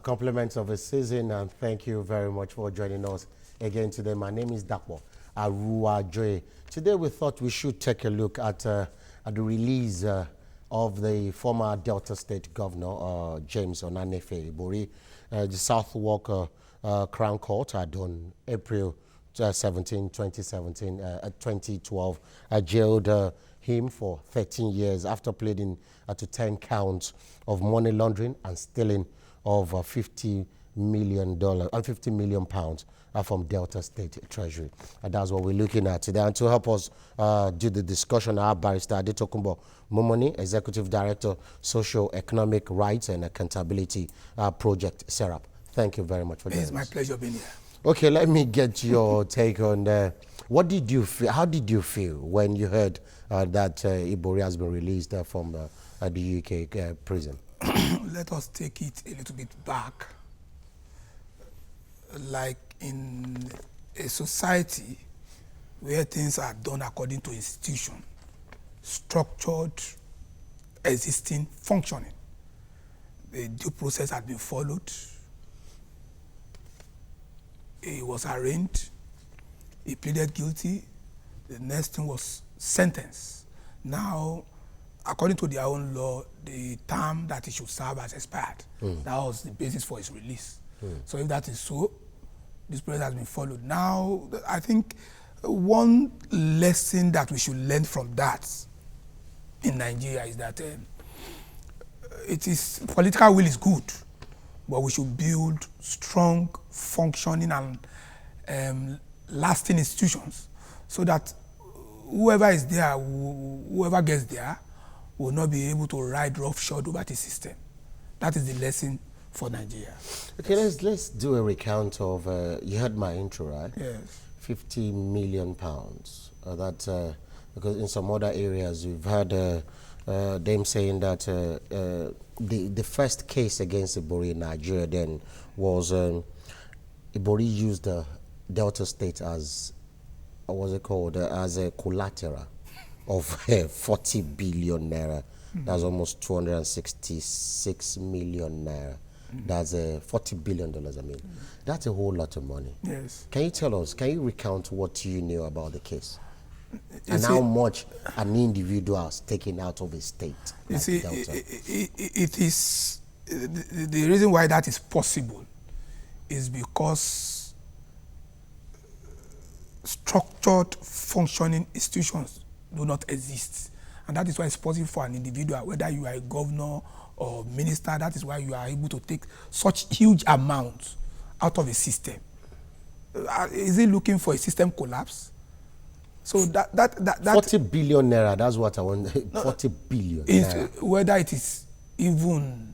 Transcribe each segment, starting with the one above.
compliments of a season, and thank you very much for joining us again today. My name is Dapo Aruajoye. Today we thought we should take a look at the release of the former Delta State Governor, James Onanefe Ibori. The Southwark Crown Court had on April 17, 2012, jailed him for 13 years after pleading to 10 counts of money laundering and stealing of $50 million and 50 million pounds from Delta State Treasury. That's what we're looking at today. And to help us do the discussion, our barrister Adetokunbo Momoni, Executive Director, Socio-Economic Rights and Accountability Project, SERAP. Thank you very much for joining us. It's my pleasure being here. Okay, let me get your take on what did you feel? How did you feel when you heard that Ibori has been released from the UK prison? Let us take it a little bit back. Like in a society where things are done according to institution, structured, existing, functioning, the due process had been followed. He was arraigned, he pleaded guilty, the next thing was sentence. Now, according to their own law, the term that he should serve has expired. That was the basis for his release. So if that is so, this process has been followed. Now, I think one lesson that we should learn from that in Nigeria is that political will is good, but we should build strong, functioning and lasting institutions so that whoever is there, whoever gets there, will not be able to ride roughshod over the system. That is the lesson for Nigeria. Okay, let's do a recount of, you heard my intro, right? Yes. 50 million pounds. Because in some other areas, we've heard them saying that the first case against Ibori in Nigeria then was Ibori used the Delta State as, what's it called, as a collateral of 40 billion naira. That's almost 266 million naira. That's $40 billion, I mean. That's a whole lot of money. Yes. Can you tell us, can you recount what you knew about the case? And how much an individual has taken out of a state? You see, it is, the reason why that is possible is because structured, functioning institutions do not exist. And that is why it's possible for an individual, whether you are a governor or minister, that is why you are able to take such huge amounts out of a system. Is he looking for a system collapse? So that 40 billion naira, that's what I want. 40 billion naira. Whether it is even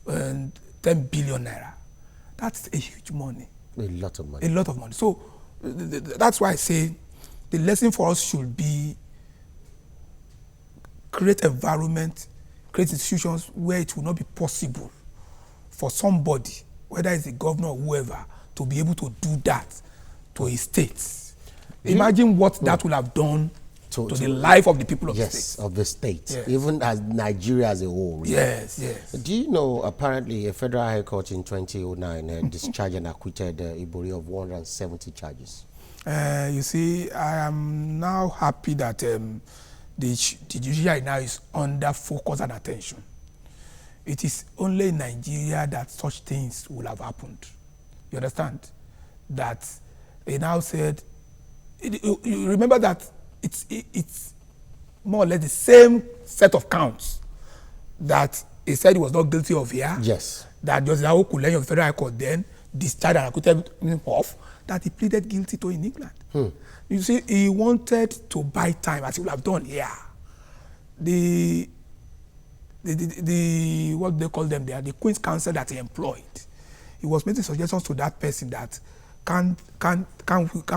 10 billion naira, that's a huge money. A lot of money. A lot of money. So that's why I say the lesson for us should be create environment, create institutions where it will not be possible for somebody, whether it's the governor or whoever, to be able to do that to a state. Imagine what that will have done to the life of the people of the state. Yes, of the state. Yes. Even as Nigeria as a whole. Really. Yes, yes. Do you know, apparently, a federal high court in 2009 discharged and acquitted Ibori of 170 charges? You see, I am now happy that the judiciary now is under focus and attention. It is only in Nigeria that such things will have happened. You understand? That they now said, you remember that it's more or less the same set of counts that he said he was not guilty of here. Yes. That Justice Awokulenya of the Federal High Court then discharged and acquitted him of, that he pleaded guilty to in England. You see, he wanted to buy time, as he would have done here. The what they call them there, the Queen's Counsel that he employed, he was making suggestions to that person that can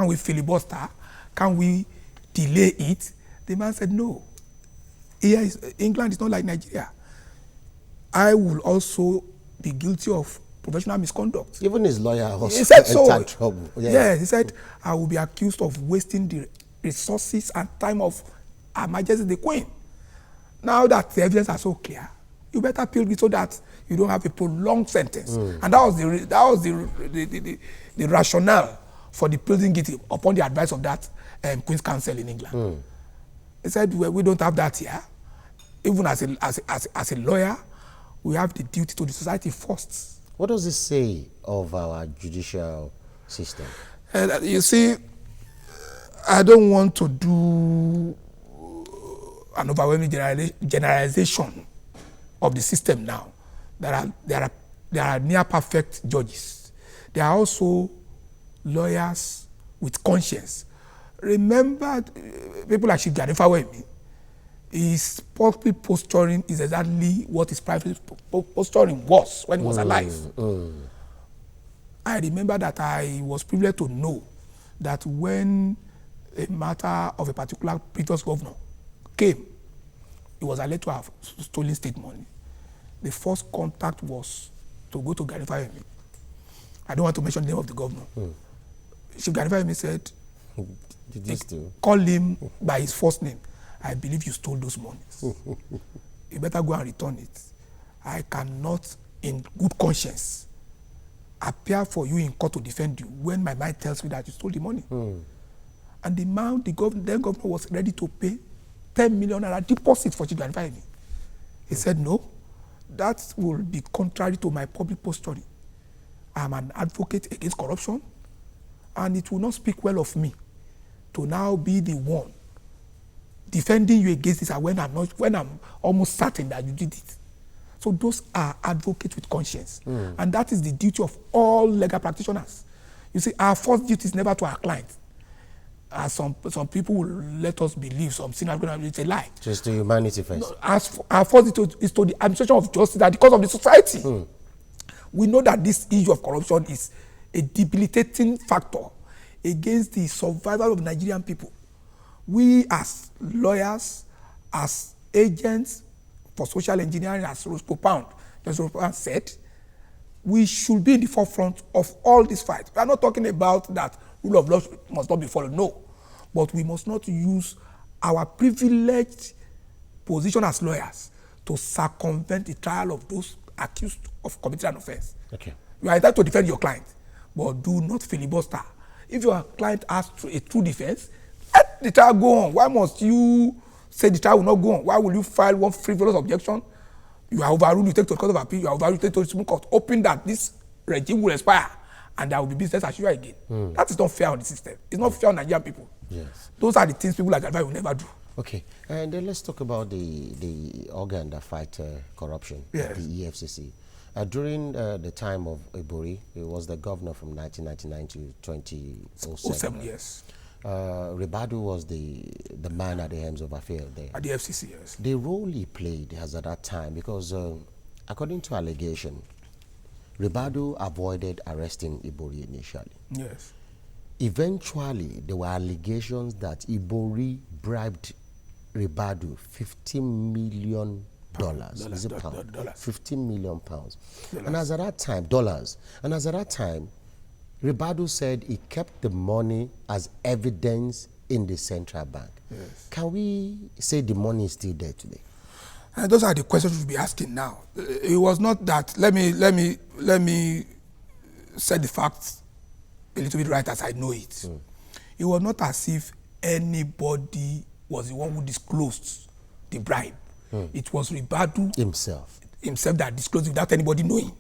we filibuster? Can we delay it? The man said no. Here England is not like Nigeria. I will also be guilty of professional misconduct. Even his lawyer was he said so. trouble. Yeah. Yes, he said, I will be accused of wasting the resources and time of Her Majesty the Queen. Now that the evidence are so clear, you better appeal it so that you don't have a prolonged sentence. And that was the rationale for the pleading guilty upon the advice of that Queen's Counsel in England. They said, well, we don't have that here. Even as a lawyer, we have the duty to the society first. What does this say of our judicial system? You see, I don't want to do an overwhelming generalization of the system now. There are near perfect judges. There are also lawyers with conscience. Remember, people like Chief Gani Fawemi, his public posturing is exactly what his private posturing was when he was alive. I remember that I was privileged to know that when a matter of a particular previous governor came, he was alleged to have stolen state money. The first contact was to go to Gani Fawemi. I don't want to mention the name of the governor. Chief Gani Fawemi said, call him by his first name. I believe you stole those monies. You better go and return it. I cannot, in good conscience, appear for you in court to defend you when my mind tells me that you stole the money. And the man, the then governor was ready to pay 10 million naira deposit for Chief Gani Fawemi. He said, no, that will be contrary to my public posturing. I am an advocate against corruption, and it will not speak well of me to now be the one defending you against this when I'm almost certain that you did it. So those are advocates with conscience. And that is the duty of all legal practitioners. You see, our first duty is never to our client. As some people will let us believe, some sinners it's a lie. Just to humanity first. No, our first duty is to the administration of justice and the cause of the society. We know that this issue of corruption is a debilitating factor against the survival of Nigerian people. We as lawyers, as agents for social engineering, as Rose Pound said, we should be in the forefront of all this fight. We are not talking about that rule of law must not be followed, no. But we must not use our privileged position as lawyers to circumvent the trial of those accused of committing an offense. Okay. You are entitled to defend your client, but do not filibuster. If your client has a true defense, let the trial go on. Why must you say the trial will not go on? Why will you file one frivolous objection? You are overruled, you take to the Court of Appeal, you are overruled, you take to the Supreme Court, hoping that this regime will expire and there will be business as usual again. That is not fair on the system. It's not fair on Nigerian people. Yes. Those are the things people like Advice will never do. Okay, and then let's talk about the organ that fight corruption, Yes. the EFCC. During the time of Ibori, he was the governor from 1999 to 2007. 07 years. Ribadu was the man at the helms of affair there. At the FCC, yes. The role he played as at that time, because according to allegation, Ribadu avoided arresting Ibori initially. Yes. Eventually, there were allegations that Ibori bribed Ribadu $15 million. Is it pound? Dollars. 15 million pounds. Dollars. And as at that time, dollars. And as at that time, Ribadu said he kept the money as evidence in the central bank. Yes. Can we say the money is still there today? And those are the questions we'll be asking now. It was not that. Let me set the facts a little bit right as I know it. It was not as if anybody was the one who disclosed the bribe. It was Ribadu Himself that disclosed it without anybody knowing.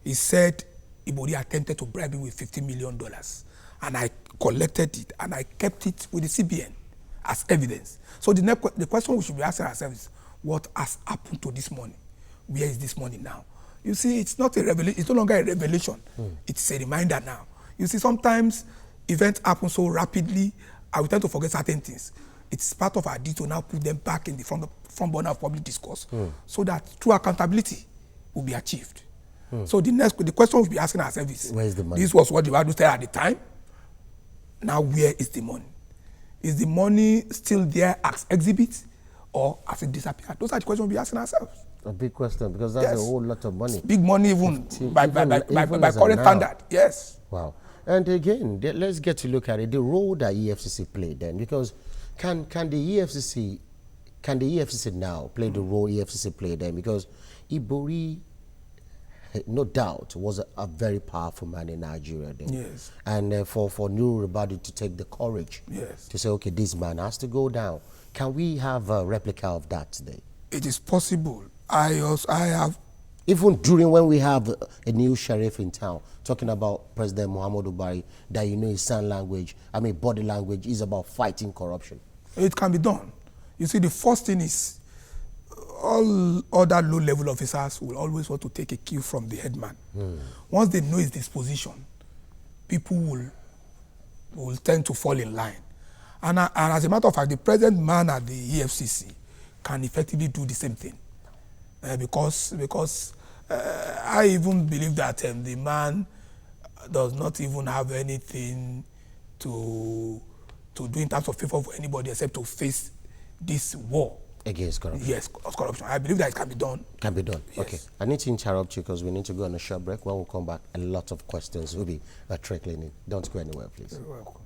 He said Ibori attempted to bribe me with $15 million, and I collected it and I kept it with the CBN as evidence. So the question we should be asking ourselves is, what has happened to this money? Where is this money now? You see, it's not a revelation. It's no longer a revelation. It's a reminder now. You see, sometimes events happen so rapidly, and we tend to forget certain things. It's part of our duty to now put them back in the front burner of public discourse, so that true accountability will be achieved. So the question we'll be asking ourselves is, where is the money? This was what the Ribadu said at the time. Now, where is the money? Is the money still there as exhibit, or has it disappeared? Those are the questions we'll be asking ourselves. A big question, because that's a whole lot of money. It's big money even by as current now. standard. Yes. Wow. And again, let's get to look at it, the role that EFCC played then, because can the EFCC can the EFCC now play the role EFCC played then? Because Ibori, no doubt, was a very powerful man in Nigeria then. Yes. And for Nuru Ribadu to take the courage to say, okay, this man has to go down. Can we have a replica of that today? It is possible. I have... Even during when we have a new sheriff in town talking about President Muhammadu Buhari, that his sign language, body language is about fighting corruption. It can be done. You see, the first thing is all other low-level officers will always want to take a cue from the headman. Once they know his disposition, people will tend to fall in line. And as a matter of fact, the present man at the EFCC can effectively do the same thing. Because I even believe that the man does not even have anything to do in terms of favor for anybody except to face this war against corruption. Yes, corruption. I believe that it can be done. Can be done. Yes. Okay. I need to interrupt you because we need to go on a short break. When we come back, a lot of questions will be trickling in. Don't go anywhere, please. You're welcome.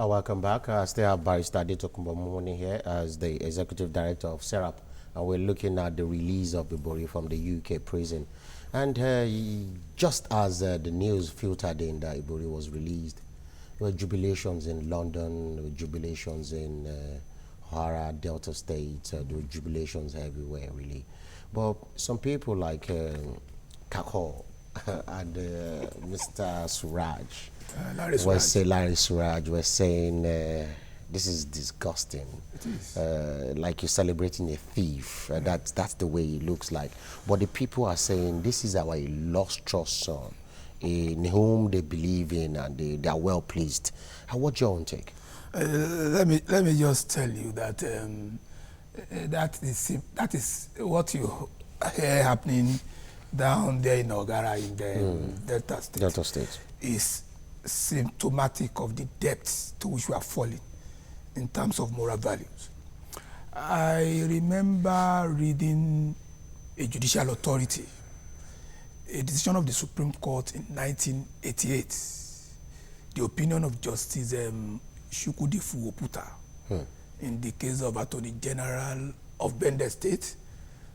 Welcome back. I still have Barrister Adetokunbo Momoni here as the Executive Director of SERAP, and we're looking at the release of Ibori from the UK prison. And just as the news filtered in that Ibori was released, there were jubilations in London, there were jubilations in Hara, Delta State, there were jubilations everywhere, really. But some people like Kako and Mr. Suraj, Larry Suraj was saying this is disgusting. It is. Like you're celebrating a thief. That's the way it looks like. But the people are saying this is our illustrious son, in whom they believe in and they are well pleased. What's your own take? Let me just tell you that that is what you hear happening down there in Ogara in the Delta State. Delta State is symptomatic of the depths to which we are falling in terms of moral values. I remember reading a judicial authority, a decision of the Supreme Court in 1988, the opinion of Justice Chukwudifu Oputa in the case of Attorney General of Bende State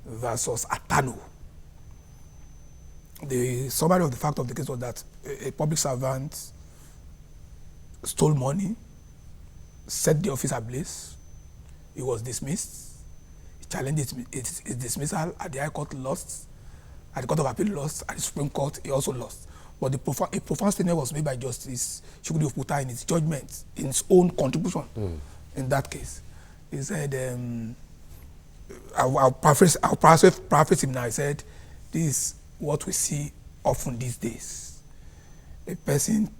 versus Atano. The summary of the fact of the case was that a public servant stole money, set the office ablaze. He was dismissed. He challenged his dismissal at the High Court, lost. At the Court of Appeal, lost. At the Supreme Court, he also lost. But a profound statement was made by Justice Chukwudifu Oputa in his judgment, in his own contribution in that case. He said, I'll paraphrase him now. He said, this is what we see often these days. A person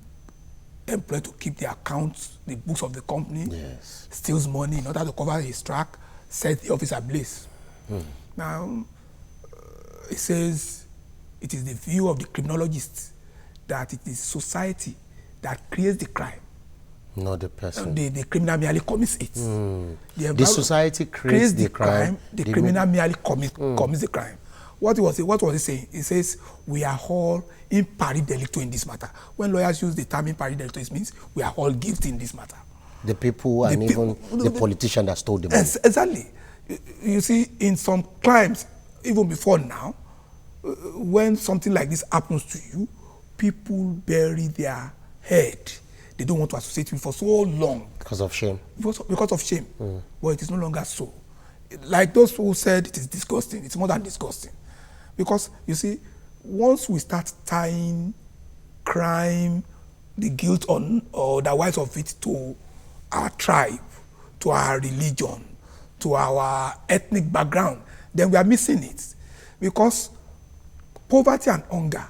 employed to keep the accounts, the books of the company, steals money in order to cover his track, set the office ablaze. Now, it says it is the view of the criminologists that it is society that creates the crime. Not the person. The criminal merely commits it. The society creates the crime. The criminal merely commits the crime. What was he saying? He says, we are all in pari delicto in this matter. When lawyers use the term in pari delicto, it means we are all guilty in this matter. The people and even the politician that stole the money. Exactly. You see, in some crimes, even before now, when something like this happens to you, people bury their head. They don't want to associate with you for so long. Because of shame. Because of shame. But it is no longer so. Like those who said it is disgusting, it's more than disgusting. Because, you see, once we start tying crime, the guilt on or the wise of it to our tribe, to our religion, to our ethnic background, then we are missing it. Because poverty and hunger,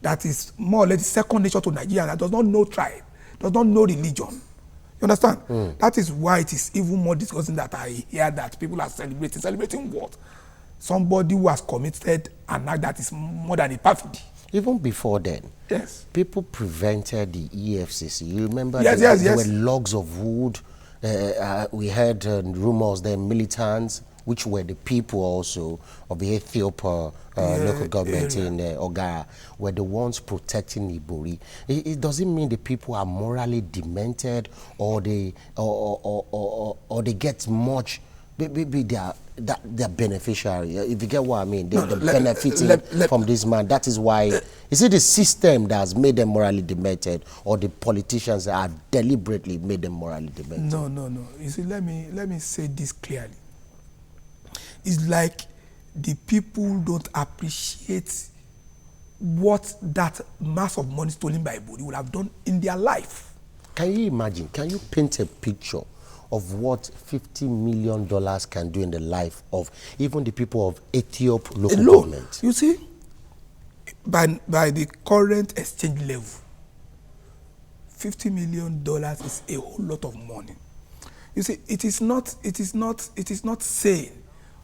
that is more or less second nature to Nigeria, that does not know tribe, does not know religion. You understand? That is why it is even more disgusting that I hear that people are celebrating. Celebrating what? somebody who has committed an act that is more than a perfidy. Even before then, Yes. people prevented the EFCC. You remember Yes, there yes. were logs of wood. We heard rumors that militants, which were the people also of the Ethiopia local government in Ogara, were the ones protecting Ibori. It doesn't mean the people are morally demented or they get much. Maybe they are beneficiary. If you get what I mean, they're benefiting from this man. That is why. Is it the system that has made them morally demented, or the politicians that have deliberately made them morally demented? No. You see, let me say this clearly. It's like the people don't appreciate what that mass of money stolen by Ibori would have done in their life. Can you imagine? Can you paint a picture of what $50 million can do in the life of even the people of Ethiopia local government? You see, by the current exchange level, $50 million is a whole lot of money. You see, it is not sane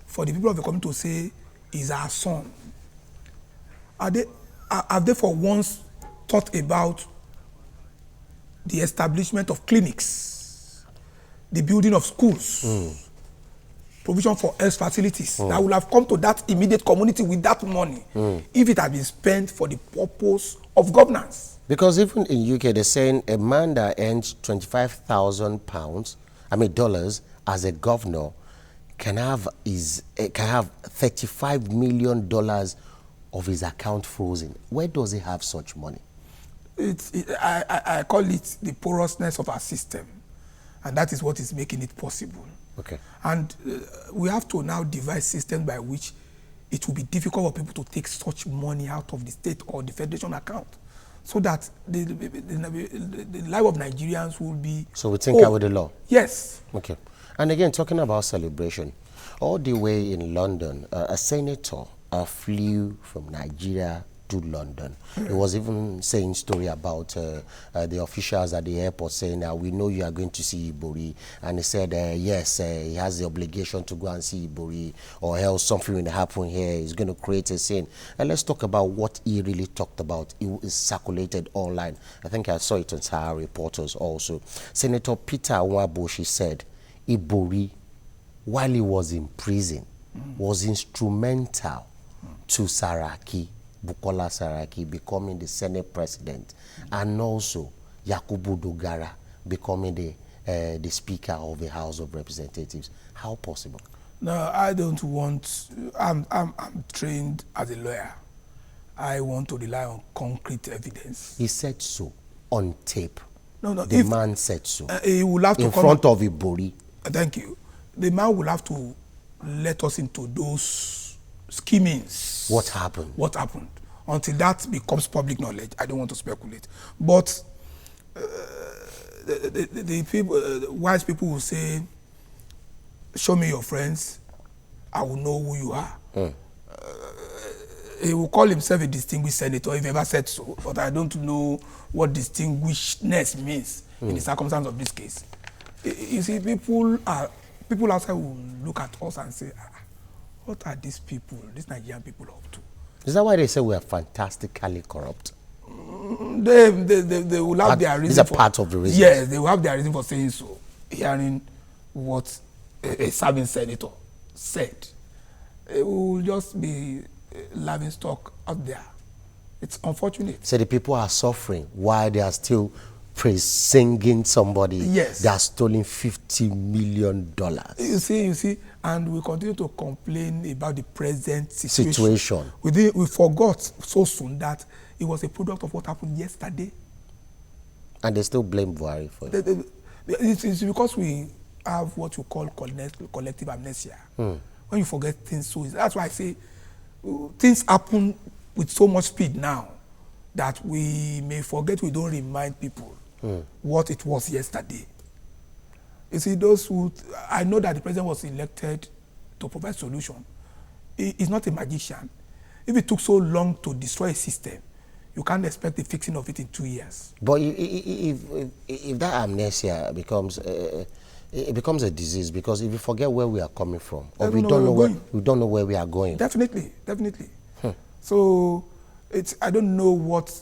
for the people of the community to say, "Is our son." Have they for once thought about the establishment of clinics, the building of schools, provision for health facilities that will have come to that immediate community with that money if it had been spent for the purpose of governance? Because even in UK, they're saying a man that earns $25,000 as a governor can have $35 million of his account frozen. Where does he have such money? I call it the porousness of our system, and that is what is making it possible. Okay. And we have to now devise systems by which it will be difficult for people to take such money out of the state or the federation account, so that the life of Nigerians will be. So we tinker with the law. Yes. Okay. And again, talking about celebration, all the way in London, a senator flew from Nigeria to London. He was even saying story about the officials at the airport saying, "We know you are going to see Ibori," and he said, yes, he has the obligation to go and see Ibori, or else something will happen here. He's going to create a scene. And let's talk about what he really talked about. It is circulated online. I think I saw it on Sahara Reporters also. Senator Peter Nwaboshi said, Ibori, while he was in prison, was instrumental to Saraki, Bukola Saraki, becoming the Senate president, and also Yakubu Dogara becoming the Speaker of the House of Representatives. How possible? No, I don't want. I'm trained as a lawyer. I want to rely on concrete evidence. He said so on tape. No. The man said so. He will have to in front of Ibori. Thank you. The man will have to let us into those schemings. What happened? What happened? Until that becomes public knowledge, I don't want to speculate. But the people, wise people will say, "Show me your friends, I will know who you are." He will call himself a distinguished senator, if he ever said so, but I don't know what distinguishedness means in the circumstance of this case. You see, people outside will look at us and say, "What are these Nigerian people up to?" Is that why they say we are fantastically corrupt? They will have their reason. These are part of the reason. Yes, they will have their reason for saying so. Hearing what a serving senator said, it will just be laughing stock out there. It's unfortunate. So the people are suffering while they are still praise-singing somebody. Yes. They are stealing $50 million. You see, and we continue to complain about the present situation. We forgot so soon that it was a product of what happened yesterday. And they still blame Buhari for it. It's because we have what you call collective amnesia. When you forget things so easy. That's why I say things happen with so much speed now that we may forget. We don't remind people what it was yesterday. You see, I know that the president was elected to provide solution. He's not a magician. If it took so long to destroy a system, you can't expect the fixing of it in 2 years. But if that amnesia becomes it becomes a disease, because if you forget where we are coming from, or we don't know where we are going. Definitely. So I don't know what.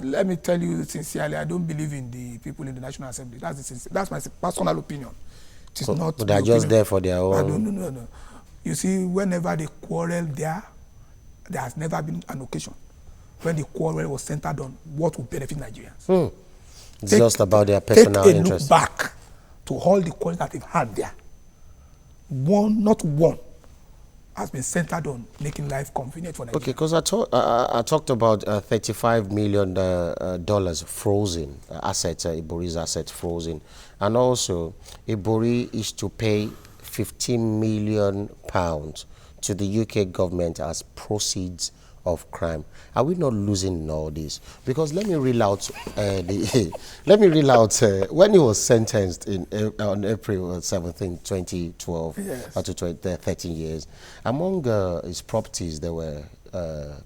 Let me tell you sincerely, I don't believe in the people in the National Assembly. That's my personal opinion. It is not. But they're just there for their own. I don't know. No. You see, whenever they quarrel there has never been an occasion when the quarrel was centered on what would benefit Nigerians. It's just about their personal interest. Take a look back to all the quarrels that they've had there. Not one has been centered on making life convenient for Nigeria. Okay, because I talked about $35 million frozen assets, Ibori's assets frozen, and also Ibori is to pay £15 million to the UK government as proceeds of crime. Are we not losing in all this? Because let me reel out when he was sentenced on April 17, 2012, yes, to 13 years. Among his properties that were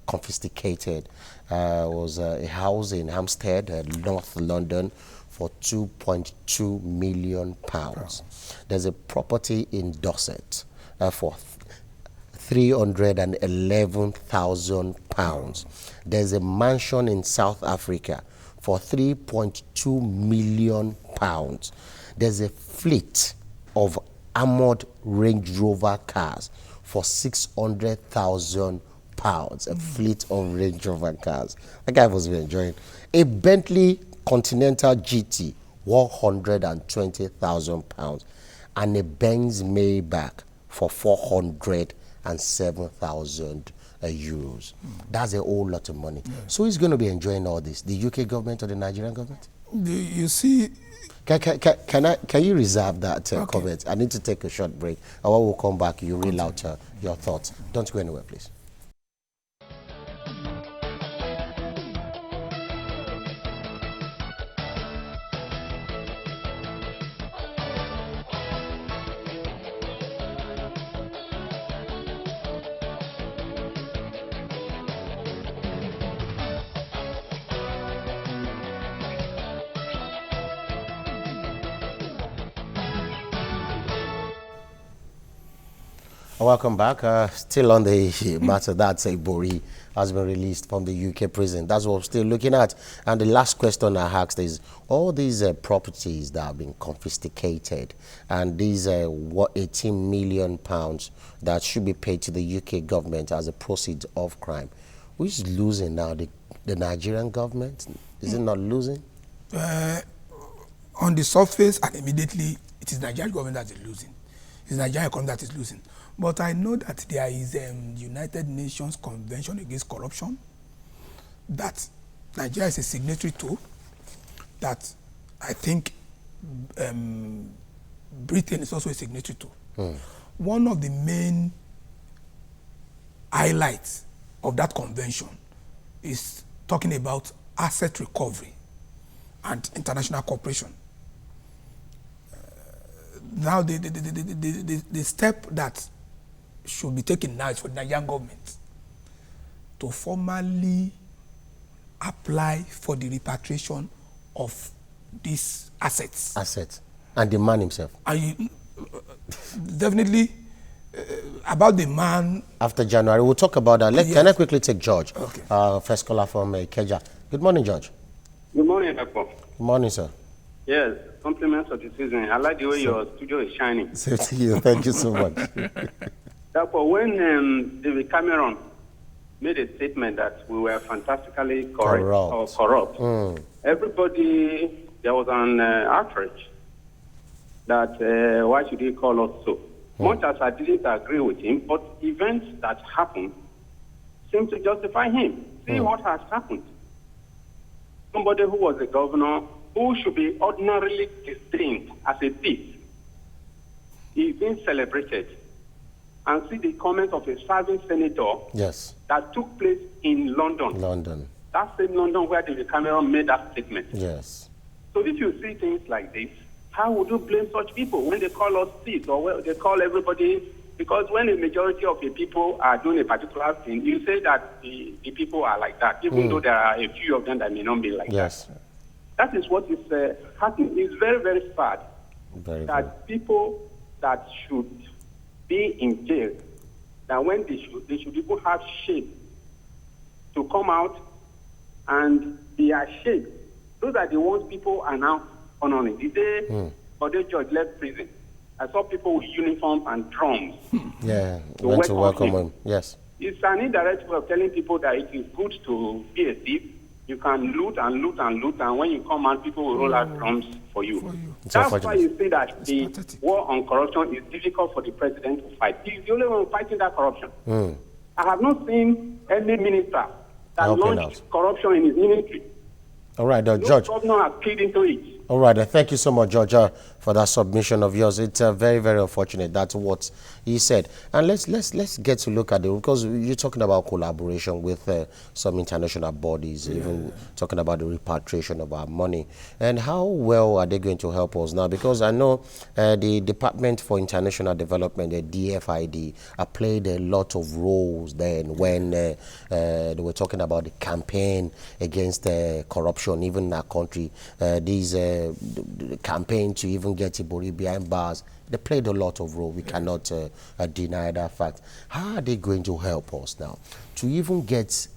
confiscated was a house in Hampstead, North London, for £2.2 million. There's a property in Dorset for £311,000. There's a mansion in South Africa for £3.2 million. There's a fleet of armored Range Rover cars for £600,000. A fleet of Range Rover cars. That guy was enjoying. A Bentley Continental GT, £120,000, and a Benz Maybach for €407,000. That's a whole lot of money. Yeah. So who's going to be enjoying all this? The UK government or the Nigerian government? You see, can you reserve that comment? I need to take a short break. And when we'll come back, you reel out your thoughts. Don't go anywhere, please. Welcome back. Still on the matter that Ibori has been released from the UK prison. That's what we're still looking at. And the last question I asked is, all these properties that have been confiscated and these £18 million that should be paid to the UK government as a proceeds of crime, who is losing now? The Nigerian government? Is it not losing? On the surface and immediately, it is the Nigerian government that is losing. It's the Nigerian economy that is losing. But I know that there is a United Nations Convention Against Corruption that Nigeria is a signatory to, that I think Britain is also a signatory to. One of the main highlights of that convention is talking about asset recovery and international cooperation. Now the step that should be taken now is for the Nigerian government to formally apply for the repatriation of these assets. And the man himself. And definitely about the man. After January, we'll talk about that. Yes. Can I quickly take George? Okay. First caller from Ikeja. Good morning, George. Good morning, Dr. Good morning, sir. Yes, compliments of the season. I like the way your studio is shining. Same to you. Thank you so much. Therefore, when David Cameron made a statement that we were fantastically corrupt, everybody, there was an outrage that why should he call us so? Much as I didn't agree with him, but events that happened seem to justify him. See what has happened. Somebody who was a governor who should be ordinarily disdained as a thief is being celebrated. And see the comments of a serving senator that took place in London. That same London where David Cameron made that statement. Yes. So if you see things like this, how would you blame such people when they call us thieves or when they call everybody? Because when a majority of the people are doing a particular thing, you say that the people are like that, even though there are a few of them that may not be like that. That is what is happening. It's very, very sad that people that should be in jail, that when they should even have shame to come out and be ashamed. Those are the ones people are now honoring. The day Bode George left prison, I saw people with uniforms and drums. Yeah, went to welcome him. Yes. It's an indirect way of telling people that it is good to be a thief. You can loot and loot and loot, and when you come out, people will roll out drums for you. That's why you see that the war on corruption is difficult for the president to fight. He's the only one fighting that corruption. I have not seen any minister that launched corruption in his ministry. All right, George. No governor has keyed into it. All right, thank you so much, George, for that submission of yours. It's very, very unfortunate. That's what he said. And let's get to look at it, because you're talking about collaboration with some international bodies, even talking about the repatriation of our money. And how well are they going to help us now? Because I know the Department for International Development, the DFID, played a lot of roles then when they were talking about the campaign against corruption, even in our country. These the campaign to even get Ibori behind bars, they played a lot of role. We cannot deny that fact. How are they going to help us now to even get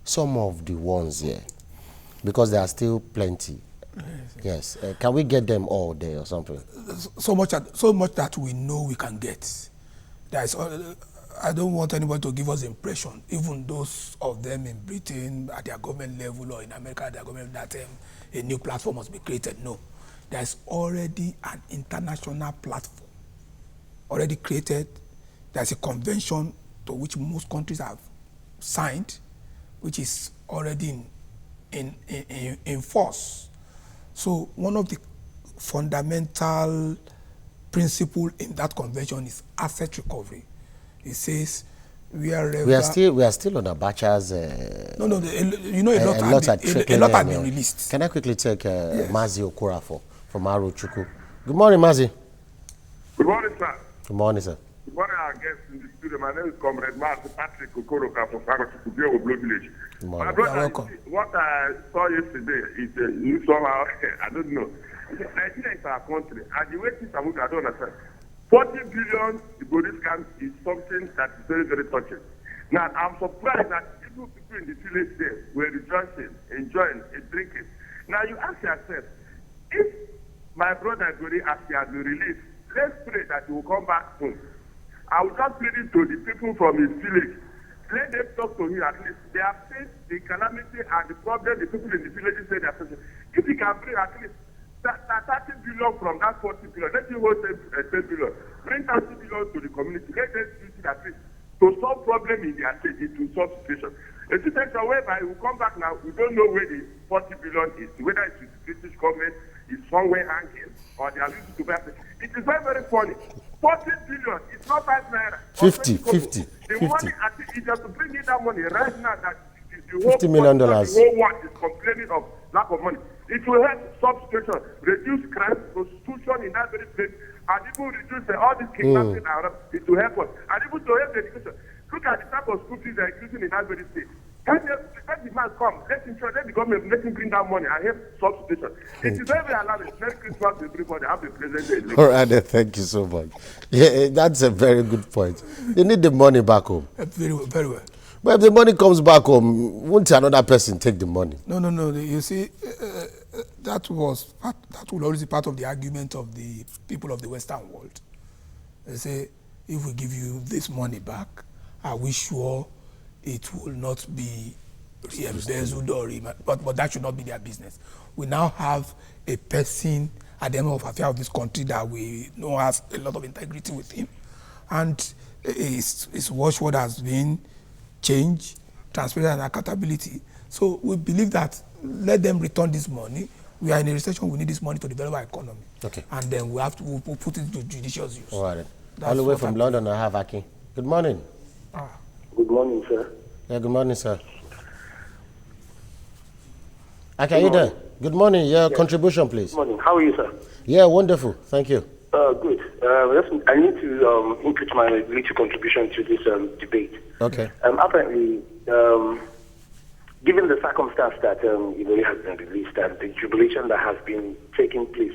some of the ones here? Because there are still plenty. Yes. Can we get them all there or something? So much that we know we can get. I don't want anybody to give us the impression, even those of them in Britain at their government level or in America at their government, that a new platform must be created. No. There's already an international platform already created. There's a convention to which most countries have signed, which is already in force. So one of the fundamental principles in that convention is asset recovery. It says we are still on Abacha's. No, a lot have been released. Can I quickly take Mazi Okorafor from Arochukwu? Good morning, Mazi. Good morning, sir. Good morning, sir. Good morning, our guests in the studio. My name is Comrade Mazi Patrick Okoroka from Arochukwu, Blue Village. My brother, what I saw yesterday is somehow I don't know. Nigeria is our country, and the way things are moving, I don't understand. 40 billion Ibori scam is something that is very, very touching. Now, I'm surprised that people in the village there were rejoicing, enjoying, and drinking. Now, you ask yourself, if my brother Ibori, as he has been released, let's pray that he will come back home. I will just plead to the people from his village. Let them talk to him at least. They have faced the calamity and the problem the people in the village say they are facing. If he can bring at least 30 billion from that 40 billion, let him hold 10 billion. Bring 30 billion to the community. Let them use it at least to solve problem in their state, to solve situation. A situation whereby we come back now, we don't know where the 40 billion is, whether it's with the British government, is somewhere hanging, or they are using to buy. It is very, very funny. 40 billion, it's not 5 naira. 50. The money, I think, is just to bring in that money right now that the whole $50 million. The whole world is complaining of lack of money. It will help substitution, reduce crime, prostitution in that very place, and even reduce all this kidnapping around. It will help us. And even to help the education. Look at the type of school fees they are using in that very state. Let the man come, let the government, let him bring that money and help substitution. It is very alarming. Merry Christmas to everybody. Have a pleasant day. All right, thank you so much. Yeah, that's a very good point. They need the money back home. Very well, very well. But if the money comes back home, won't another person take the money? No. You see, that will always be part of the argument of the people of the Western world. They say, if we give you this money back, are we sure it will not be re-embezzled but that should not be their business. We now have a person at the end of affairs of this country that we know has a lot of integrity with him, and his watchword has been change, transparency, and accountability. So we believe that let them return this money. We are in a recession. We need this money to develop our economy. Okay. And then we'll put it to judicious use. All right. All the way from London, I have Aki. Good morning. Good morning, sir. Yeah, good morning, sir. Aki, are you there? Good morning. Your contribution, please. Good morning. How are you, sir? Yeah, wonderful. Thank you. Good. I need to input my little contribution to this debate. Okay. Apparently, given the circumstance that Ibori has been released and the jubilation that has been taking place,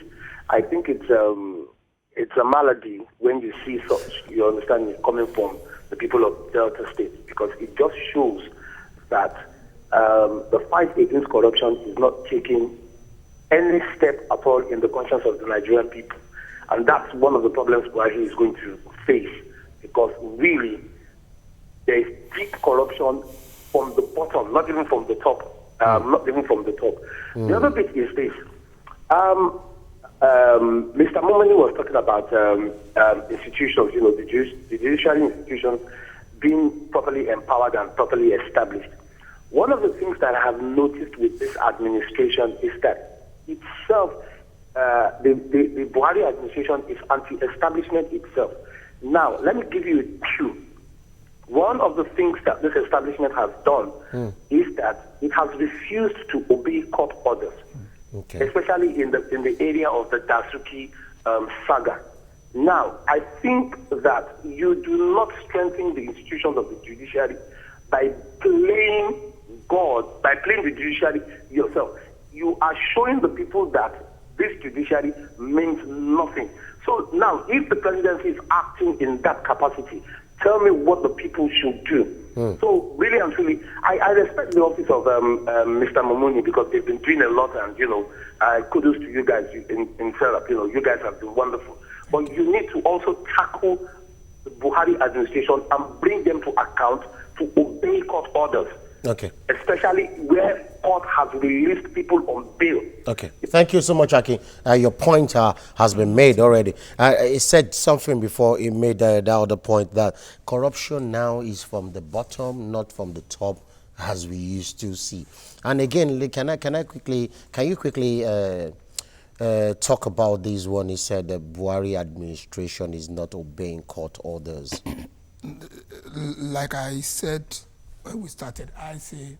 I think it's a malady when you see such, you understand, it coming from the people of Delta State, because it just shows that the fight against corruption is not taking any step at all in the conscience of the Nigerian people. And that's one of the problems Buhari is going to face, because really there is deep corruption from the bottom, not even from the top. The other bit is this. Mr. Momani was talking about institutions, the judiciary institutions being properly empowered and properly established. One of the things that I have noticed with this administration is that itself, the Buhari administration is anti-establishment itself. Now, let me give you a cue. One of the things that this establishment has done is that it has refused to obey court orders, especially in the area of the Dasuki saga. Now, I think that you do not strengthen the institutions of the judiciary by playing God, by playing the judiciary yourself. You are showing the people that this judiciary means nothing. So now, if the presidency is acting in that capacity, tell me what the people should do. So really and truly, I respect the office of Mr. Momuni, because they've been doing a lot, and kudos to you guys in Serap. You guys have been wonderful. But you need to also tackle the Buhari administration and bring them to account to obey court orders. Okay. Especially where court has released people on bail. Okay. Thank you so much, Aki. Your point has been made already. He said something before he made the other point, that corruption now is from the bottom, not from the top, as we used to see. And again, can you quickly talk about this one? He said the Buhari administration is not obeying court orders. Like I said when we started, I say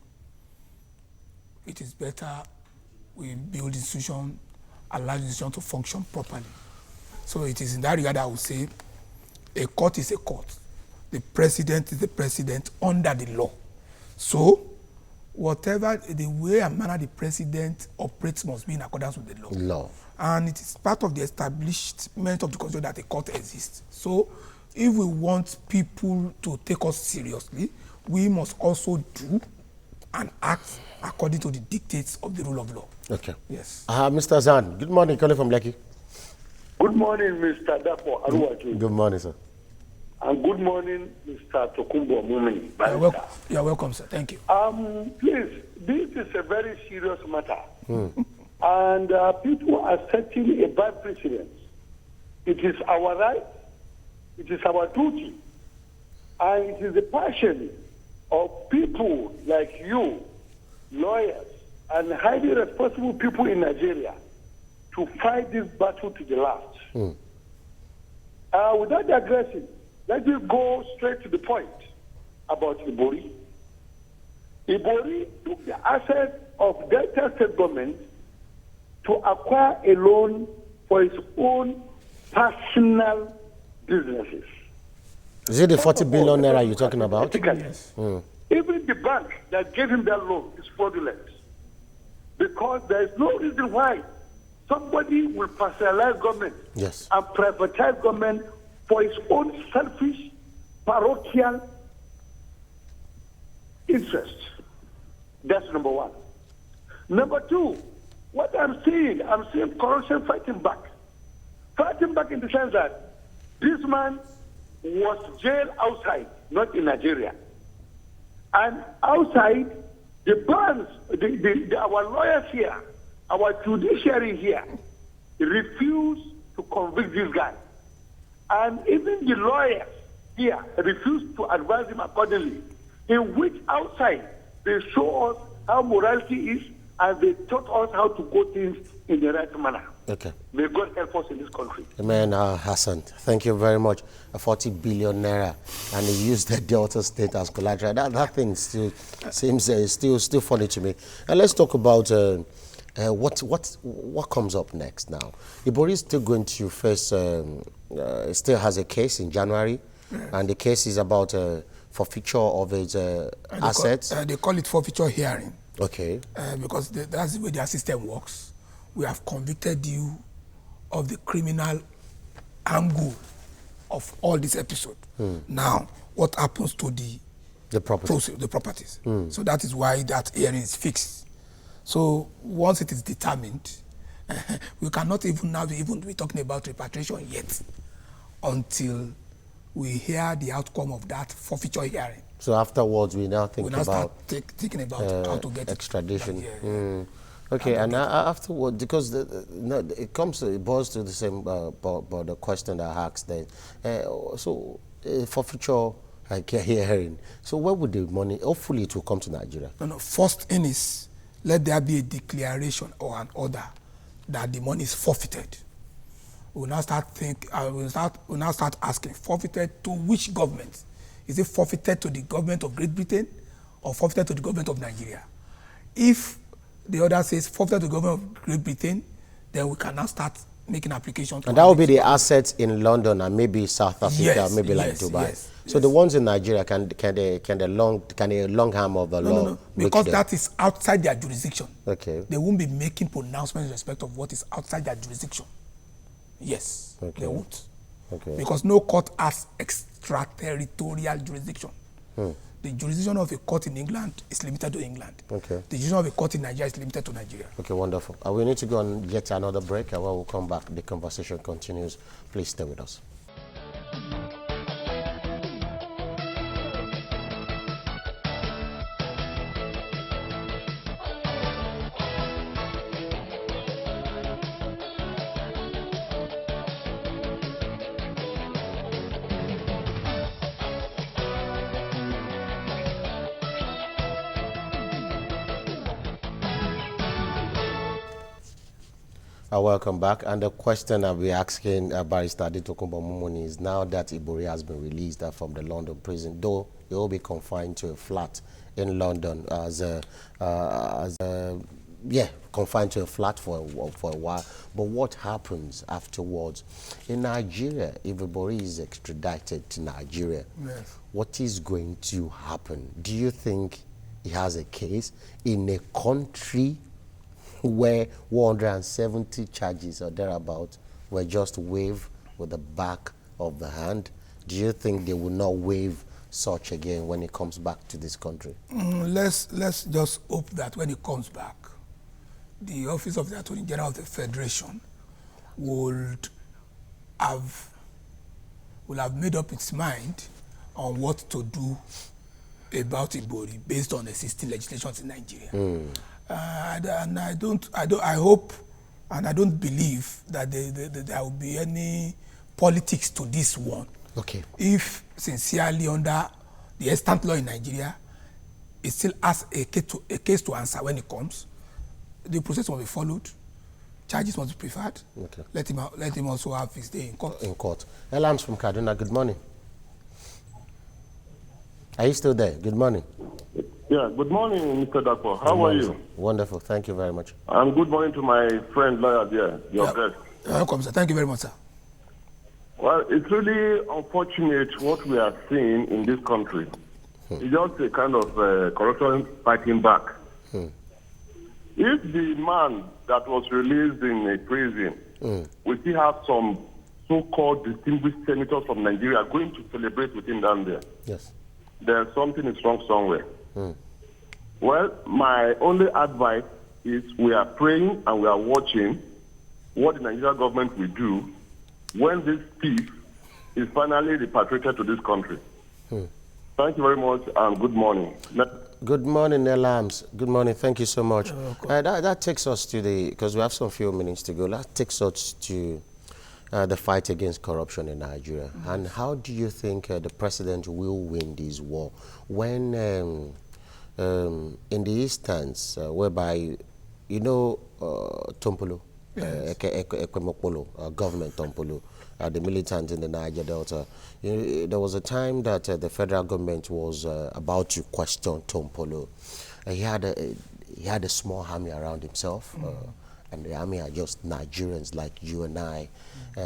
it is better we build institutions, allow institutions to function properly. So it is in that regard I would say a court is a court. The president is the president under the law. So whatever the way and manner the president operates must be in accordance with the law. And it is part of the establishment of the constitution that a court exists. So if we want people to take us seriously, we must also do and act according to the dictates of the rule of law. Okay. Yes. Mr. Zan, good morning. Calling from Lekki. Good morning, Mr. Dapo Aruwaju. Good morning, sir. And good morning, Mr. Tokumbo Mumini. You're welcome, sir. Thank you. Please, this is a very serious matter. And people are setting a bad precedent. It is our right, it is our duty, and it is the passion of people like you, lawyers, and highly responsible people in Nigeria to fight this battle to the last. Without digressing, let me go straight to the point about Ibori. Ibori took the assets of Delta State government to acquire a loan for his own personal businesses. Is it the 40 billion naira you're talking about? Yes. Even the bank that gave him that loan is fraudulent, because there is no reason why somebody will personalize government and privatize government for his own selfish, parochial interest. That's number one. Number two, what I'm seeing corruption fighting back. Fighting back in the sense that this man was jailed outside, not in Nigeria. And outside, the bands, our lawyers here, our judiciary here, refuse to convict this guy. And even the lawyers here refuse to advise him accordingly, in which outside they show us how morality is, and they taught us how to go things in the right manner. Okay. May God help us in this country. Amen, Hassan. Thank you very much. 40 billion naira, and he used the Delta State as collateral. That thing still seems still funny to me. And let's talk about what comes up next now. Ibori is still going to face, still has a case in January, and the case is about forfeiture of his assets. They call it forfeiture hearing. Okay. Because that's the way their system works. We have convicted you of the criminal angle of all this episode. Now, what happens to the properties? So that is why that hearing is fixed. So once it is determined, we cannot even now be talking about repatriation yet until we hear the outcome of that forfeiture hearing. So afterwards, we now think about thinking about how to get extradition. Okay, and afterwards, because it boils to the same but the question that I asked then. So forfeiture hearing. So where would the money? Hopefully, it will come to Nigeria. No. First in is let there be a declaration or an order that the money is forfeited. We'll now start asking, forfeited to which government? Is it forfeited to the government of Great Britain or forfeited to the government of Nigeria? If the order says forfeited to the government of Great Britain, then we can now start making applications. And that will be the assets in London and maybe South Africa, like Dubai. So the ones in Nigeria, can the long arm of the law? No, because that is outside their jurisdiction. Okay. They won't be making pronouncements in respect of what is outside their jurisdiction. Yes, they won't. Okay. Because no court has extraterritorial jurisdiction. The jurisdiction of a court in England is limited to England. Okay. The jurisdiction of a court in Nigeria is limited to Nigeria. Okay, wonderful. We need to go and get another break, and when we'll come back, the conversation continues. Please stay with us. Welcome back. And the question I'll be asking Barrister Adetokunbo Momoni is, now that Ibori has been released from the London prison, though he will be confined to a flat in London confined to a flat for a while. But what happens afterwards? In Nigeria, if Ibori is extradited to Nigeria, what is going to happen? Do you think he has a case in a country where 170 charges or thereabout were just waived with the back of the hand? Do you think they will not waive such again when it comes back to this country? Let's just hope that when it comes back, the Office of the Attorney General of the Federation will have made up its mind on what to do about Ibori based on existing legislations in Nigeria. And I hope and I don't believe that there will be any politics to this one. Okay. If sincerely under the extant law in Nigeria, it still has a case to answer when it comes, the process must be followed, charges must be preferred. Okay. Let him also have his day in court. Elams from Kaduna, good morning. Are you still there? Good morning. Yeah, good morning, Mr. Dapo. How are you? Wonderful. Thank you very much. And good morning to my friend lawyer there, your guest. Welcome, sir. Thank you very much, sir. Well, it's really unfortunate what we are seeing in this country. It's just a kind of corruption fighting back. If the man that was released in a prison, we still have some so-called distinguished senators from Nigeria going to celebrate with him down there. Yes. There's something is wrong somewhere. Well, my only advice is we are praying and we are watching what the Nigerian government will do when this thief is finally repatriated to this country. Thank you very much and good morning. Good morning, Elams. Good morning. Thank you so much. That takes us to because we have some few minutes to go, that takes us to the fight against corruption in Nigeria. And how do you think the president will win this war when in the instance whereby, Tompolo, Ekwemokpolo, government Tompolo, the militants in the Niger Delta, there was a time that the federal government was about to question Tompolo. He had a small army around himself, and the army are just Nigerians like you and I,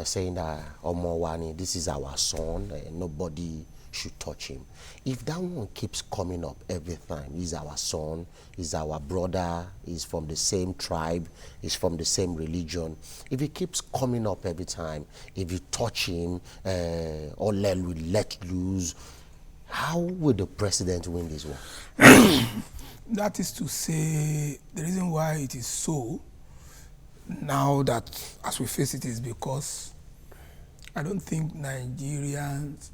saying that Omowani, this is our son, nobody should touch him. If that one keeps coming up every time, he's our son, he's our brother, he's from the same tribe, he's from the same religion. If he keeps coming up every time, if you touch him or let loose, how will the president win this war? That is to say, the reason why it is so now that as we face it is because I don't think Nigerians,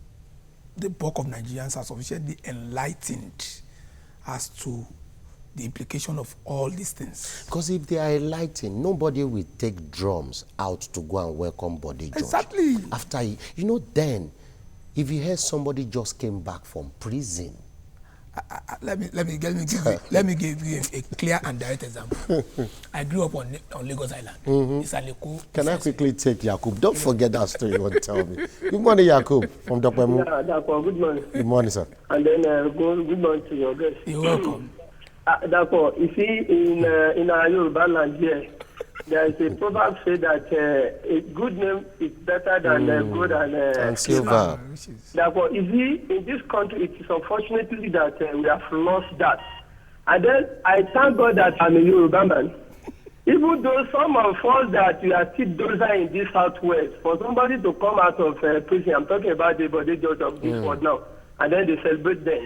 the bulk of Nigerians are sufficiently enlightened as to the implication of all these things. Because if they are enlightened, nobody will take drums out to go and welcome Bode George. Exactly. After, then, if you hear somebody just came back from prison. Let me give you a clear and direct example. I grew up on Lagos Island. Mm-hmm. Can I quickly take Yakub? Don't forget that story you want to tell me. Good morning, Yakub, from Dr. Mu. Yeah, Dapo, good morning. Good morning, sir. And then good morning to your guest. You're welcome. Dapo, you see, in our Yoruba land here, there is a proverb say that a good name is better than gold and silver. Therefore, you see, in this country, it is unfortunately that we have lost that. And then I thank God that I'm a Yoruba man. Even though some of us that we are still dozer in this southwest, for somebody to come out of prison, I'm talking about the Bode George of this world now, and then they celebrate them.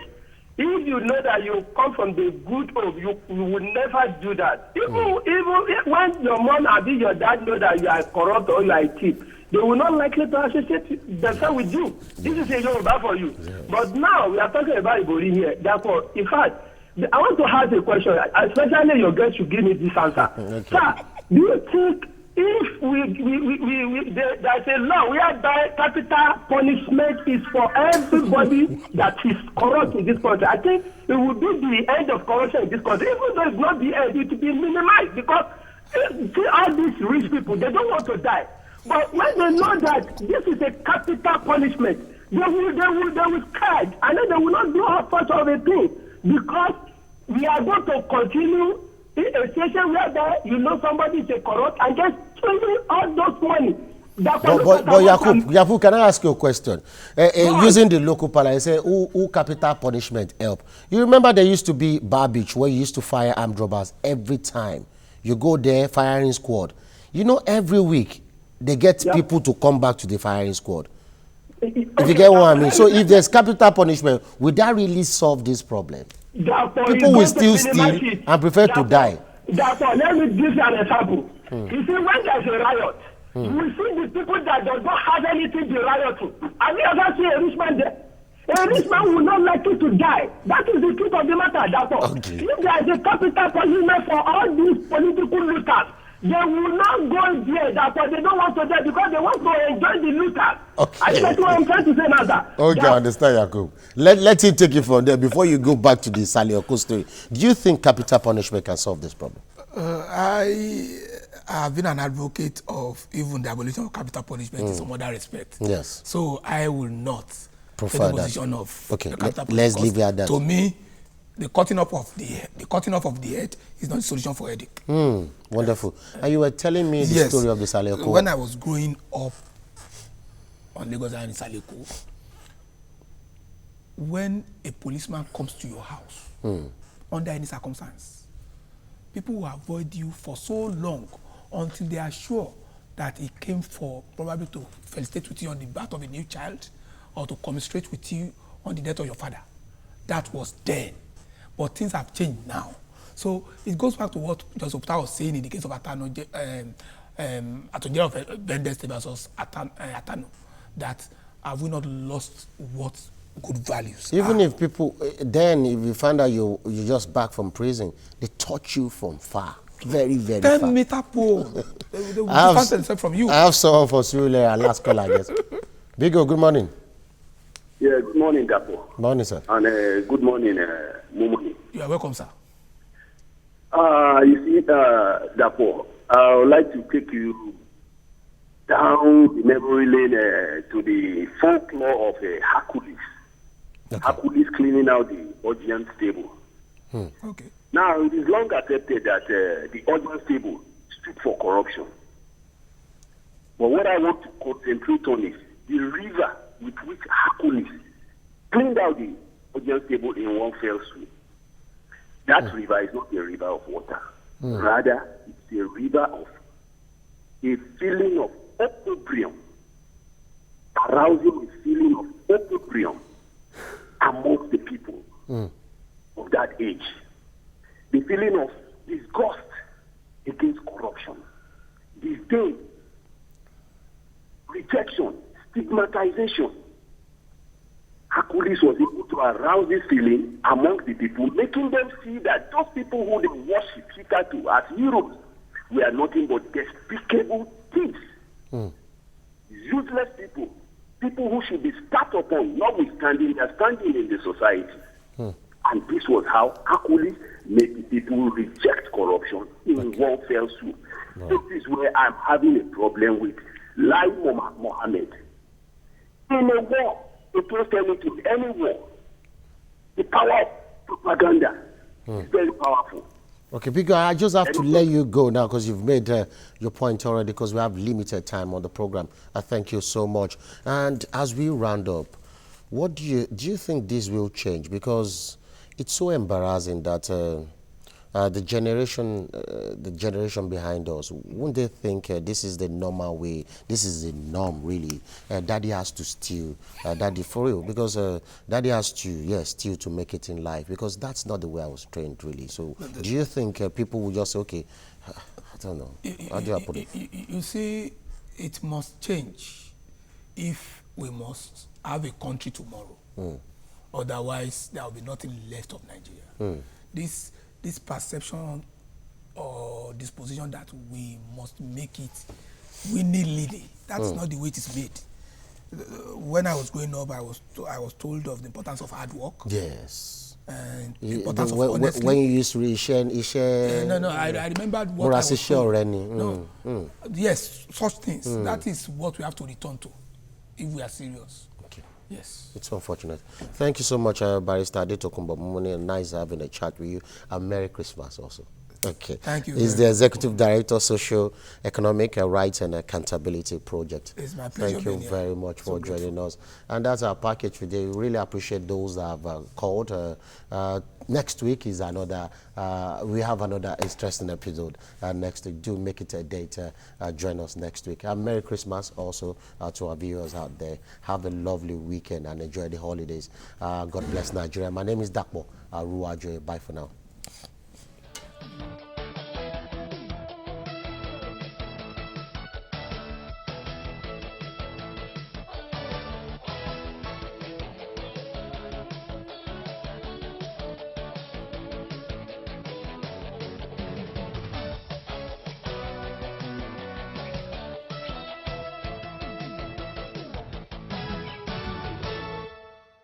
If you know that you come from the good home, you will never do that. Even when your mom or your dad know that you are corrupt or you are a thief, they will not likely to associate themselves with you. This is a Yoruba for you. Yes. But now we are talking about Ibori here. Therefore, in fact, I want to ask a question, especially your guest should give me this answer. Okay. Sir, do you think if there's a law whereby capital punishment is for everybody that is corrupt in this country, I think it would be the end of corruption in this country. Even though it's not the end, it will be minimized because see all these rich people, they don't want to die. But when they know that this is a capital punishment, they will scared, and then they will not do half much of a thing because we are going to continue in a situation where somebody is a corrupt and just stealing all those money. But Yakub, can I ask you a question? Using the local parlance, say, who capital punishment help? You remember there used to be Bar Beach where you used to fire armed robbers every time. You go there, firing squad. Every week, they get people to come back to the firing squad. If you get what I mean. So if there's capital punishment, would that really solve this problem? People will still steal and prefer to die. Let me give you an example. You see, when there's a riot, we see the people that do not have anything to riot to. Have you ever seen a rich man there? A rich man will not like you to die. That is the truth of the matter. If there is a capital punishment for all these political looters, they will not go there. They don't want to die because they want to enjoy the looters. Okay. I think what I'm trying to say now, sir. Okay, I understand, Yakub. Let him take it from there before you go back to the Salioko story. Do you think capital punishment can solve this problem? I have been an advocate of even the abolition of capital punishment in some other respect. Yes. So I will not prefer take the position of okay. Let's leave it at that. To me, the cutting off of the head is not a solution for headache. Wonderful. And you were telling me the story of the Salioko. When I was growing up on Lagos Island in Saleko, when a policeman comes to your house under any circumstance, people will avoid you for so long until they are sure that he came for probably to felicitate with you on the birth of a new child or to commiserate with you on the death of your father. That was then. But things have changed now. So it goes back to what Joseph Opta was saying in the case of Atano, Attorney General of Bendel State versus Atano, that have we not lost what good values Even if people, then if you find out you're just back from prison, they touch you from far. Very, very 10 far. meter pole. They will distance themselves from you. I have someone for Surulere, last call, I guess. Bigo, good morning. Yeah, good morning, Dapo. Morning, sir. And good morning, Mumuni. You are welcome, sir. You see, Dapo, I would like to take you down the memory lane to the folklore of Hercules. Okay. Hercules cleaning out the audience table. Okay. Now, it is long accepted that the audience table stood for corruption. But what I want to concentrate on is the river with which Hercules cleaned out the audience table in one fell swoop. That river is not a river of water. Rather, it's a river of a feeling of opprobrium, arousing a feeling of opprobrium amongst the people of that age. The feeling of disgust against corruption, disdain, rejection, stigmatization. Hercules was able to arouse this feeling amongst the people, making them see that those people who they worship hitherto as heroes were nothing but despicable thieves, useless people, people who should be spat upon, notwithstanding their standing in the society. And this was how Hercules made the people reject corruption in one fell swoop. This is where I'm having a problem with Lai Mohammed. In a war, against any war, the power of propaganda is very powerful. Okay, because I just have to let you go now because you've made your point already because we have limited time on the program. I thank you so much. And as we round up, what do you think this will change? Because it's so embarrassing that the generation behind us, wouldn't they think this is the normal way? This is the norm, really. Daddy has to steal, daddy for real, because daddy has to steal to make it in life. Because that's not the way I was trained, really. So, do you think people will just say, okay, I don't know. How do I put it? You see, it must change if we must have a country tomorrow. Otherwise, there will be nothing left of Nigeria. This perception or disposition that we must make it willy-nilly, that's not the way it is made. When I was growing up, I was told of the importance of hard work. Yes. And the importance of honesty. When you used to share I remembered what I was told. Yes, such things. That is what we have to return to if we are serious. Yes. It's unfortunate. Thank you so much, Barrister Adetokunbo Momoni. Nice having a chat with you. And Merry Christmas also. Okay. Thank you. He's the Executive Director, Social Economic Rights and Accountability Project. It's my pleasure. Thank you very much for joining us. And that's our package today. We really appreciate those that have called. Next week is another, we have another interesting episode next week. Do make it a date. Join us next week. And Merry Christmas also to our viewers out there. Have a lovely weekend and enjoy the holidays. God bless Nigeria. My name is Dakmo Aruajo. Bye for now.